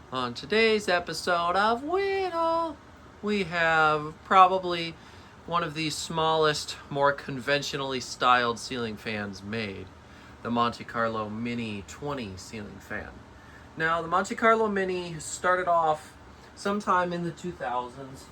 On today's episode of Whittle, we have probably one of the smallest, more conventionally styled ceiling fans made, the Monte Carlo Mini 20 ceiling fan. Now, the Monte Carlo Mini started off sometime in the 2000s.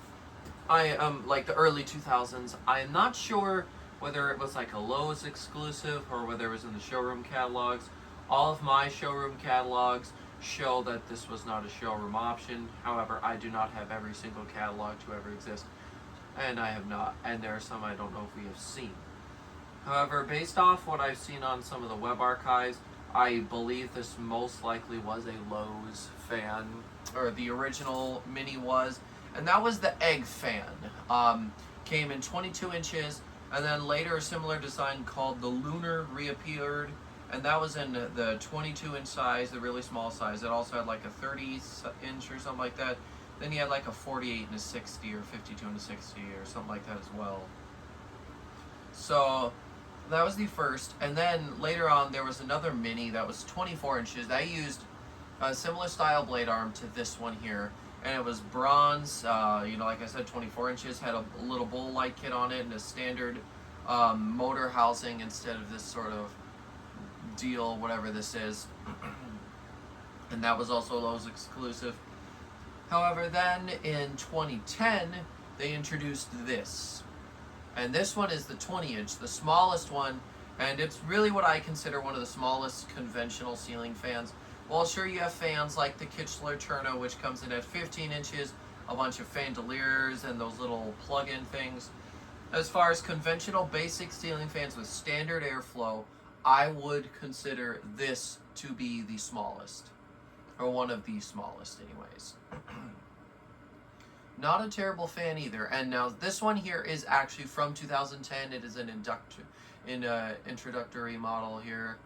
Like the early 2000s. I'm not sure whether it was like a Lowe's exclusive or whether it was in the showroom catalogs. All of my showroom catalogs show that this was not a showroom option. However, I do not have every single catalog to ever exist, and I have not. And there are some I don't know if we have seen. However, based off what I've seen on some of the web archives, I believe this most likely was a Lowe's fan, or the original Mini was, and that was the egg fan. Came in 22 inches, and then later a similar design called the Lunar reappeared, and that was in the 22-inch size, the really small size. It also had like a 30-inch or something like that. Then you had like a 48 and a 60, or 52 and a 60, or something like that as well. So that was the first, and then later on there was another Mini that was 24 inches that used a similar style blade arm to this one here, and it was bronze. Like I said, 24 inches, had a little bull light kit on it and a standard motor housing instead of this sort of deal, whatever this is. And that was also Lowe's exclusive. However, then in 2010 they introduced this. And this one is the 20-inch, the smallest one, and it's really what I consider one of the smallest conventional ceiling fans. Well, sure, you have fans like the Kichler Turno, which comes in at 15 inches, a bunch of fandeliers and those little plug-in things. As far as conventional basic ceiling fans with standard airflow, I would consider this to be the smallest, or one of the smallest anyways. Not a terrible fan either. And now this one here is actually from 2010. It is an introductory model here,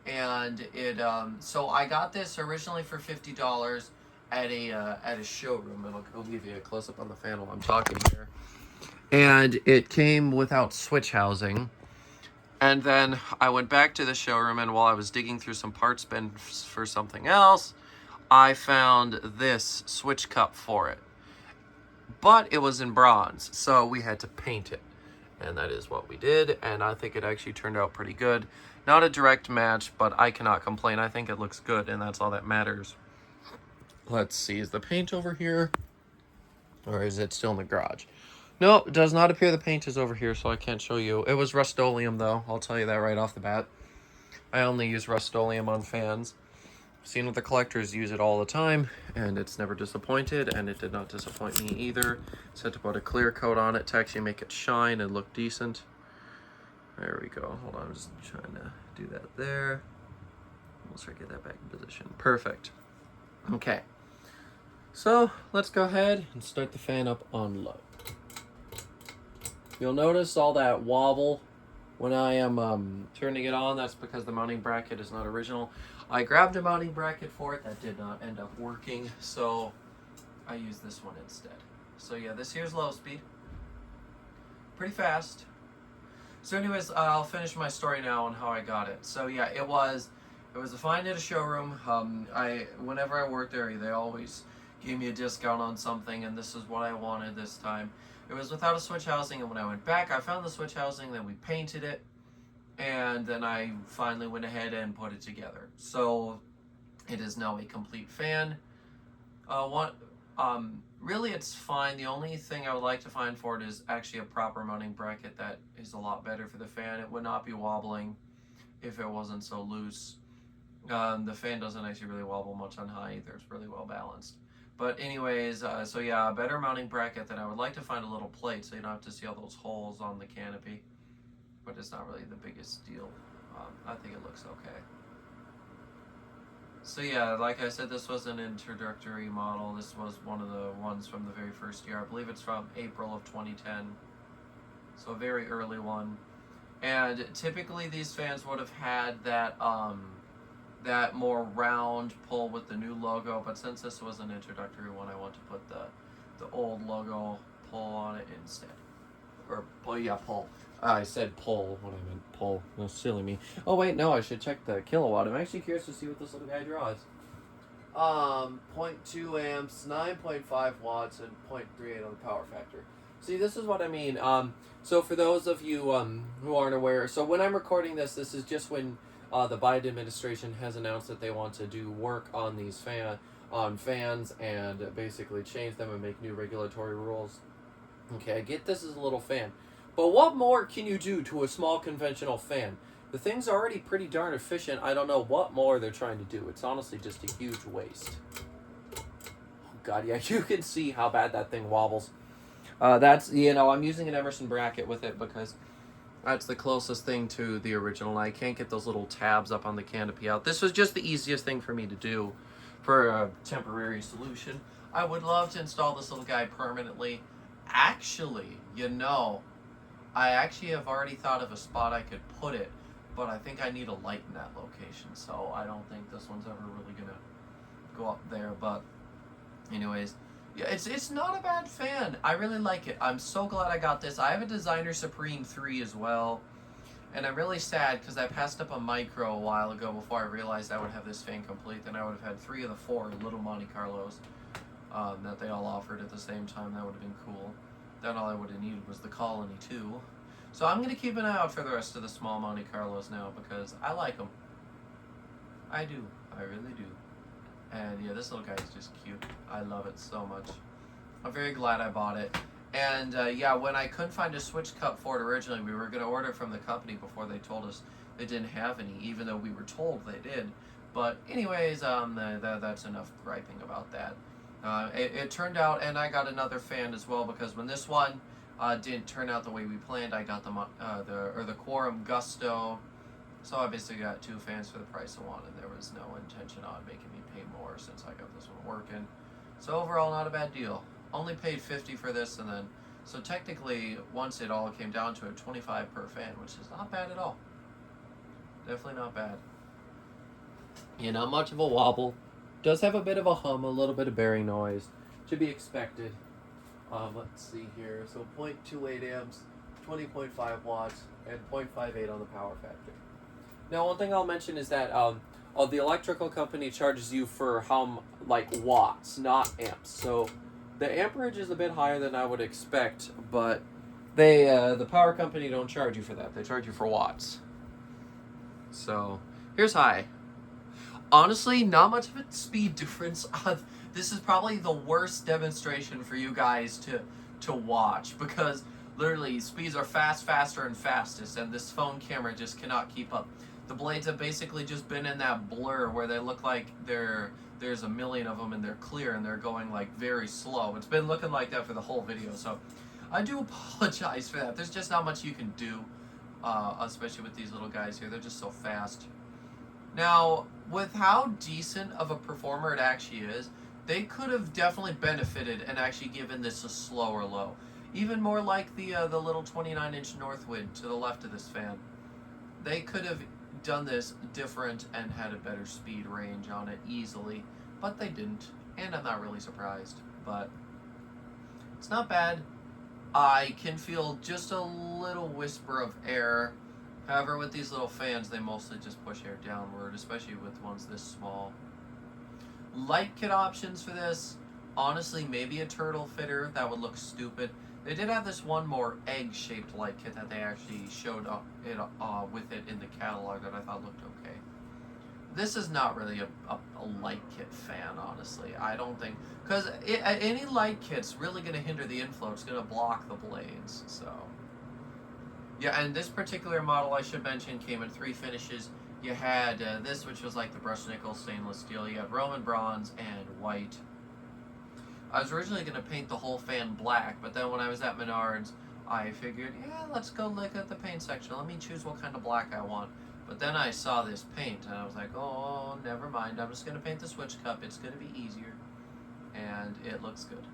and it so I got this originally for $50 at a showroom, and I'll give you a close up on the fan while I'm talking here. And it came without switch housing. And then I went back to the showroom, and while I was digging through some parts bins for something else, I found this switch cup for it. But it was in bronze, so we had to paint it. And that is what we did, and I think it actually turned out pretty good. Not a direct match, but I cannot complain. I think it looks good, and that's all that matters. Let's see, is the paint over here? Or is it still in the garage? No, it does not appear the paint is over here, so I can't show you. It was Rust-Oleum, though. I'll tell you that right off the bat. I only use Rust-Oleum on fans. Seen with the collectors use it all the time, and it's never disappointed, and it did not disappoint me either. Just had to put a clear coat on it to actually make it shine and look decent. There we go. Hold on, I'm just trying to do that there. Let's try to get that back in position. Perfect. Okay. So let's go ahead and start the fan up on low. You'll notice all that wobble when I am turning it on. That's because the mounting bracket is not original. I grabbed a mounting bracket for it that did not end up working, so I used this one instead. So yeah, this here's low speed. Pretty fast. So anyways, I'll finish my story now on how I got it. So yeah, it was a find at a showroom. Whenever I worked there, they always gave me a discount on something, and this is what I wanted this time. It was without a switch housing, and when I went back, I found the switch housing, then we painted it, and then I finally went ahead and put it together. So it is now a complete fan. Really, it's fine. The only thing I would like to find for it is actually a proper mounting bracket that is a lot better for the fan. It would not be wobbling if it wasn't so loose. The fan doesn't actually really wobble much on high either. It's really well balanced. But anyways, so yeah, a better mounting bracket. Then I would like to find a little plate so you don't have to see all those holes on the canopy. But it's not really the biggest deal. I think it looks okay. So yeah, like I said, this was an introductory model. This was one of the ones from the very first year. I believe it's from April of 2010. So a very early one. And typically these fans would have had that more round pull with the new logo, but since this was an introductory one, I want to put the old logo pull on it instead. Or pull. I said pull when I meant pull. That's silly me. Oh wait, no, I should check the kilowatt. I'm actually curious to see what this little guy draws. .2 amps, 9.5 watts, and .38 on the power factor. See, this is what I mean. So for those of you who aren't aware, so when I'm recording this, this is just when the Biden administration has announced that they want to do work on these fans and basically change them and make new regulatory rules. Okay, I get this is a little fan, but what more can you do to a small conventional fan? The thing's already pretty darn efficient. I don't know what more they're trying to do. It's honestly just a huge waste. Oh God, yeah, you can see how bad that thing wobbles. That's, I'm using an Emerson bracket with it because that's the closest thing to the original. I can't get those little tabs up on the canopy out. This was just the easiest thing for me to do for a temporary solution. I would love to install this little guy permanently. Actually, I actually have already thought of a spot I could put it, but I think I need a light in that location, so I don't think this one's ever really gonna go up there. But anyways, yeah, it's not a bad fan. I really like it. I'm so glad I got this. I have a Designer Supreme 3 as well, and I'm really sad because I passed up a Micro a while ago before I realized I would have this fan complete. Then I would have had 3 of the 4 little Monte Carlos that they all offered at the same time. That would have been cool. Then all I would have needed was the Colony 2. So I'm going to keep an eye out for the rest of the small Monte Carlos now because I like them. I do. I really do. And yeah, this little guy is just cute. I love it so much. I'm very glad I bought it. And yeah, when I couldn't find a switch cup for it originally, we were going to order from the company before they told us they didn't have any, even though we were told they did. But anyways, that's enough griping about that. It turned out, and I got another fan as well because when this one didn't turn out the way we planned, I got the Quorum Gusto. So I basically got 2 fans for the price of one, and there was no intention on making me pay more since I got this one working. So overall, not a bad deal. Only paid $50 for this, and then so technically, once it all came down to it, $25 per fan, which is not bad at all. Definitely not bad. Yeah, not much of a wobble. Does have a bit of a hum, a little bit of bearing noise, to be expected. Let's see here. So 0.28 amps, 20.5 watts, and 0.58 on the power factor. Now, one thing I'll mention is that the electrical company charges you for watts, not amps. So the amperage is a bit higher than I would expect, but the power company don't charge you for that. They charge you for watts. So here's high. Honestly, not much of a speed difference. This is probably the worst demonstration for you guys to watch because literally speeds are faster and fastest, and this phone camera just cannot keep up. The blades have basically just been in that blur where they look like there's a million of them and they're clear and they're going like very slow. It's been looking like that for the whole video, so I do apologize for that. There's just not much you can do, especially with these little guys here. They're just so fast. Now, with how decent of a performer it actually is, they could have definitely benefited and actually given this a slower low. Even more like the little 29-inch Northwind to the left of this fan. They could have done this different and had a better speed range on it easily, but they didn't, and I'm not really surprised. But it's not bad. I can feel just a little whisper of air. However, with these little fans, they mostly just push air downward, especially with ones this small. Light kit options for this, honestly, maybe a turtle fitter. That would look stupid. They did have this one more egg-shaped light kit that they actually showed with it in the catalog that I thought looked okay. This is not really a light kit fan, honestly. I don't think, because any light kit's really going to hinder the inflow. It's going to block the blades, so. Yeah, and this particular model, I should mention, came in 3 finishes. You had this, which was like the brushed nickel stainless steel. You had Roman bronze and white. I was originally going to paint the whole fan black, but then when I was at Menards, I figured, yeah, let's go look at the paint section. Let me choose what kind of black I want. But then I saw this paint, and I was like, oh, never mind. I'm just going to paint the switch cup. It's going to be easier. And it looks good.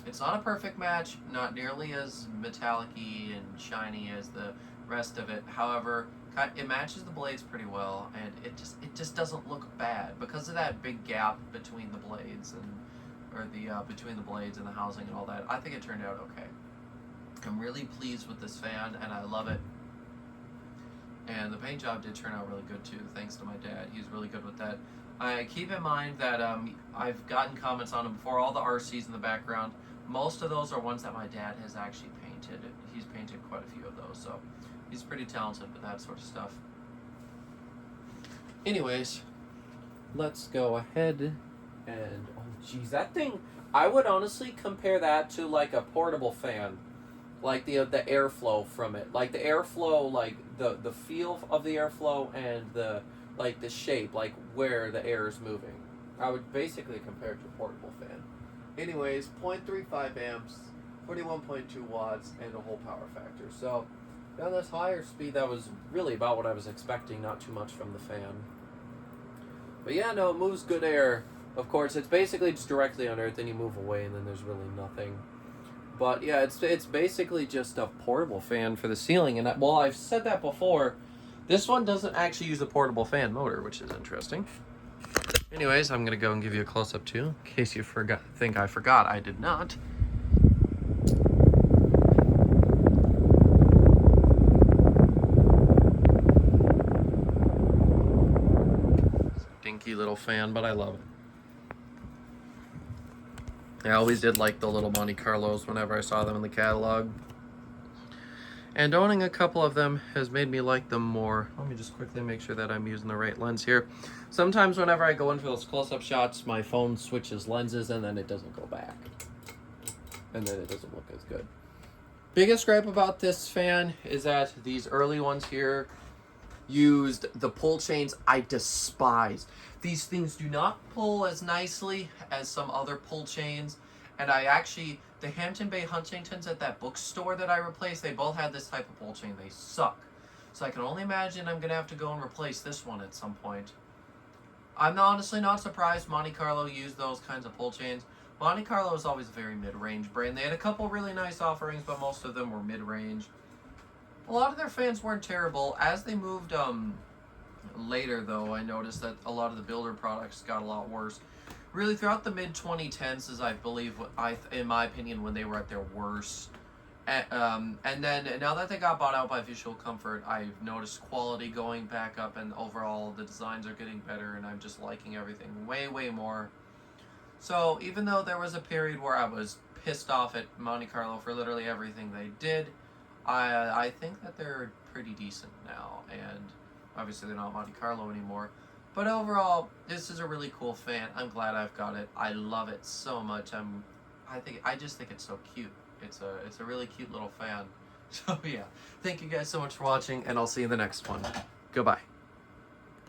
It's not a perfect match, not nearly as metallic-y and shiny as the rest of it. However, it matches the blades pretty well, and it just doesn't look bad because of that big gap between the blades between the blades and the housing and all that. I think it turned out okay. I'm really pleased with this fan, and I love it. And the paint job did turn out really good too, thanks to my dad. He's really good with that. Keep in mind that I've gotten comments on them before. All the RCs in the background, most of those are ones that my dad has actually painted. He's painted quite a few of those, so he's pretty talented with that sort of stuff. Anyways, let's go ahead and, oh geez, that thing, I would honestly compare that to like a portable fan. Like the airflow from it, like the airflow, like the feel of the airflow and the like the shape, like where the air is moving. I would basically compare it to a portable fan. Anyways, 0.35 amps, 41.2 watts, and a whole power factor. So on this higher speed, that was really about what I was expecting. Not too much from the fan. But yeah, no, it moves good air. Of course, it's basically just directly on Earth, then you move away, and then there's really nothing. But yeah, it's basically just a portable fan for the ceiling. And well, I've said that before. This one doesn't actually use a portable fan motor, which is interesting. Anyways, I'm gonna go and give you a close-up too, in case you think I forgot. I did not. Dinky little fan, but I love it. I always did like the little Monte Carlos whenever I saw them in the catalog. And owning a couple of them has made me like them more. Let me just quickly make sure that I'm using the right lens here. Sometimes whenever I go in for those close-up shots, my phone switches lenses and then it doesn't go back. And then it doesn't look as good. Biggest gripe about this fan is that these early ones here used the pull chains I despise. These things do not pull as nicely as some other pull chains. And the Hampton Bay Huntingtons at that bookstore that I replaced, they both had this type of pull chain. They suck. So I can only imagine I'm going to have to go and replace this one at some point. I'm honestly not surprised Monte Carlo used those kinds of pull chains. Monte Carlo is always a very mid-range brand. They had a couple really nice offerings, but most of them were mid-range. A lot of their fans weren't terrible. As they moved later, though, I noticed that a lot of the builder products got a lot worse. Really, throughout the mid-2010s is, I believe, in my opinion, when they were at their worst. And then, now that they got bought out by Visual Comfort, I've noticed quality going back up, and overall, the designs are getting better, and I'm just liking everything way, way more. So, even though there was a period where I was pissed off at Monte Carlo for literally everything they did, I think that they're pretty decent now, and obviously they're not Monte Carlo anymore. But overall, this is a really cool fan. I'm glad I've got it. I love it so much. I just think it's so cute. It's a really cute little fan. So yeah, thank you guys so much for watching, and I'll see you in the next one. Goodbye.